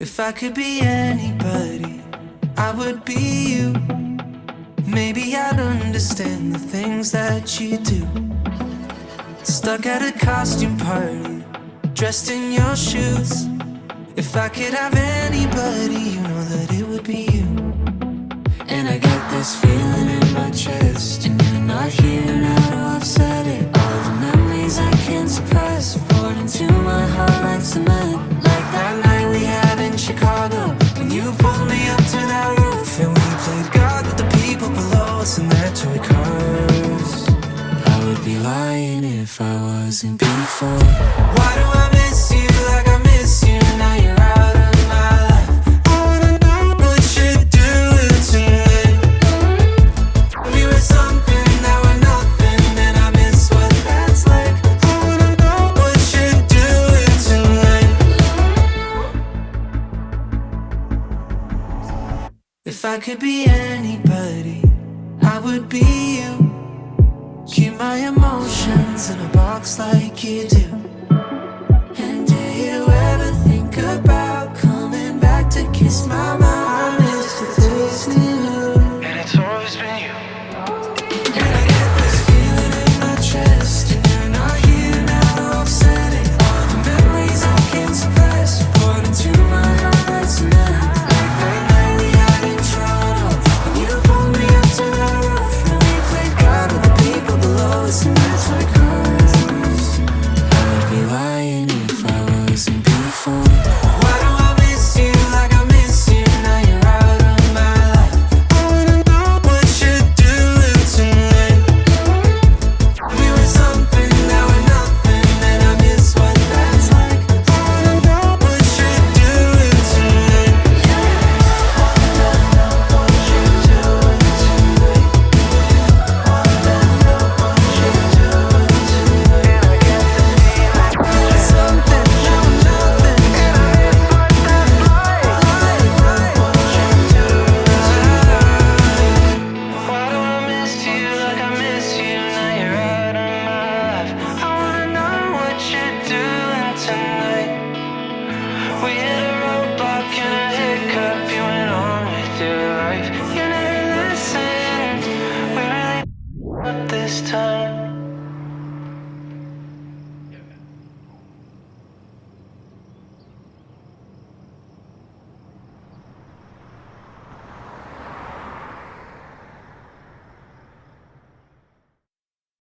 If I could be anybody, I would be you. Maybe I'd understand the things that you do. Stuck at a costume party, dressed in your shoes. If I could have anybody, you know that it would be you. And I get this feeling in my chest, and you're not here now to offset it. All the memories I can't suppress, poured into my heart like cement. Like that night we had in Chicago, when you pulled me up to that roof, and we played God with the people below us in their toy cars. I would be lying if I wasn't before. Why do I miss you like I miss you? Now you're out of my life. I wanna know what you're doing tonight. We were something, now we're nothing, and I miss what that's like. I wanna know what you're doing tonight. If I could be anybody, I would be you. Keep my emotions in a box like you do.